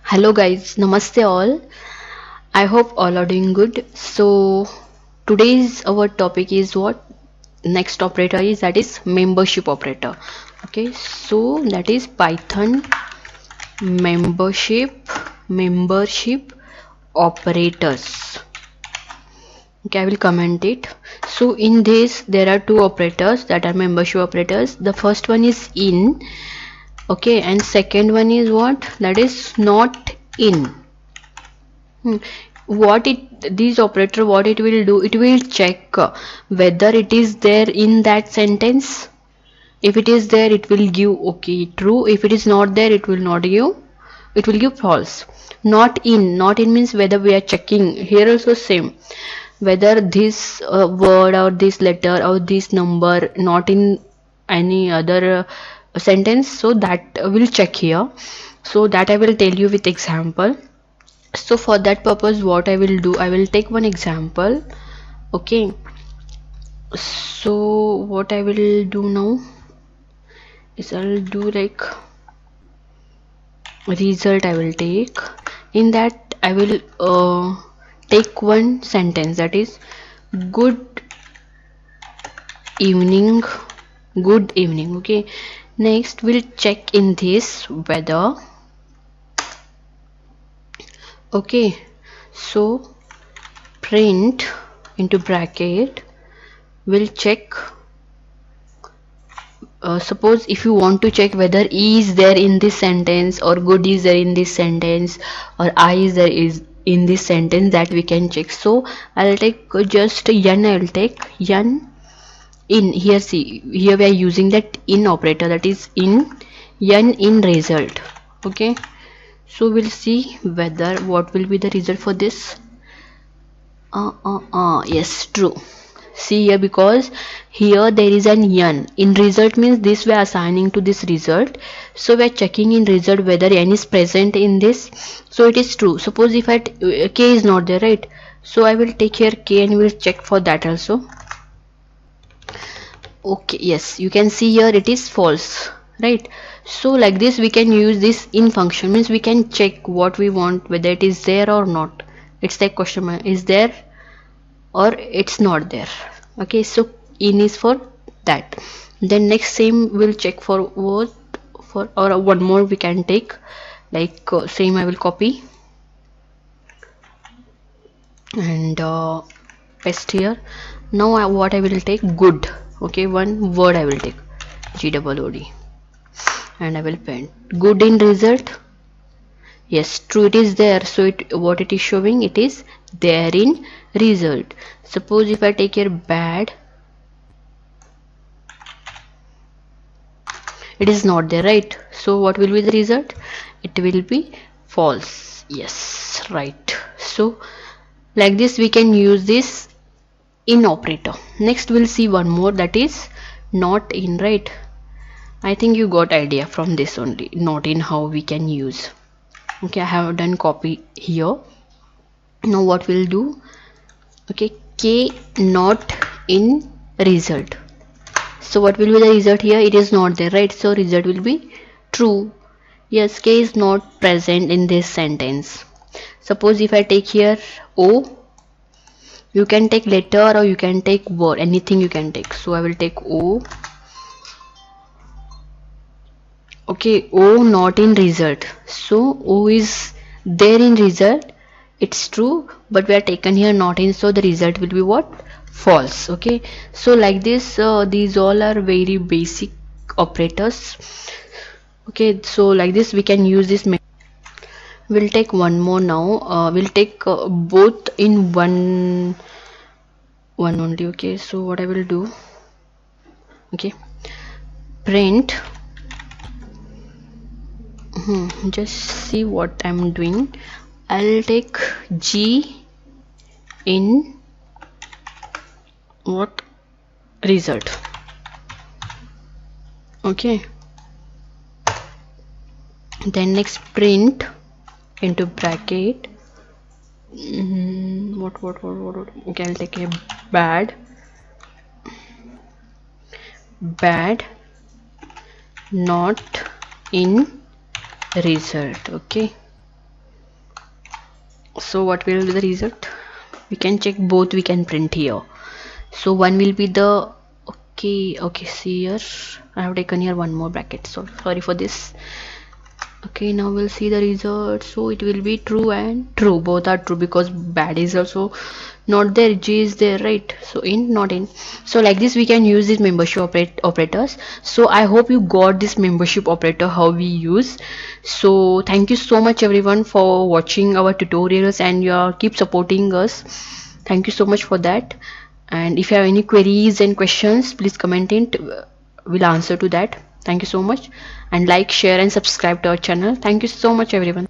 Hello guys, namaste all. I hope all are doing good. So today's our topic is what next operator is, that is membership operator. Okay, so that is Python membership operators. Okay, I will comment it. So in this there are two operators that are membership operators. The first one is in, okay, and second one is what, that is not in. What it This operator, what it will do, it will check whether it is there in that sentence. If it is there, it will give okay true. If it is not there, it will not give, it will give false. Not in means whether we are checking here also same, whether this word or this letter or this number not in any other sentence, so that will check here. So that I will tell you with example. So for that purpose, what I will do, I will take one example. Okay, so what I will do now is I'll do like result. I will take, in that I will take one sentence, that is good evening, good evening. Okay, next we'll check in this whether, okay, so print into bracket will check. Suppose if you want to check whether E is there in this sentence or good is there in this sentence or I is there is in this sentence, that we can check. So I'll take just n. I will take n in here. See, here we are using that in operator, that is in n in result. Okay, so we'll see whether what will be the result for this. Yes, true. See here, because here there is an n in result, means this we are assigning to this result. So we are checking in result whether n is present in this. So it is true. Suppose if k is not there, right? So I will take here k and will check for that also. Okay, yes, you can see here it is false, right? So like this we can use this in function, means we can check what we want, whether it is there or not. It's like question mark, is there or it's not there. Okay, so in is for that. Then next same we'll check for what, for, or one more we can take, like same I will copy and paste here. Now what I will take, good. Okay, one word I will take, GOOD, and I will paint good in result. Yes, true, it is there. So what it is showing, it is there in result. Suppose if I take here bad, it is not there, right? So what will be the result? It will be false. Yes, right. So like this we can use this in operator. Next we'll see one more, that is not in, right? I think you got idea from this only, not in, how we can use. Okay, I have done copy here. Now what we'll do, okay, k not in result. So what will be the result here? It is not there, right? So result will be true. Yes, k is not present in this sentence. Suppose if I take here o, you can take letter or you can take word, anything you can take. So I will take o. Okay, o not in result. So o is there in result, it's true, but we are taken here not in, so the result will be what? False. Okay, so like this these all are very basic operators. Okay, so like this we can use this. We'll take one more now. We'll take both in one only. Okay, so what I will do, okay, print, just see what I'm doing. I'll take G in what, result. Okay, then next print into bracket, what okay, I'll take a bad not in result. Okay, So what will be the result? We can check both, we can print here. So one will be the, okay, see here I have taken here one more bracket, so sorry for this. Okay, now we'll see the result. So it will be true and true, both are true, because bad is also not there, G is there, right? So in, not in. So like this we can use these membership operators. So I hope you got this membership operator how we use. So thank you so much everyone for watching our tutorials, and you are keep supporting us. Thank you so much for that. And if you have any queries and questions, please comment it, we'll answer to that. Thank you so much, and like, share and subscribe to our channel. Thank you so much everyone.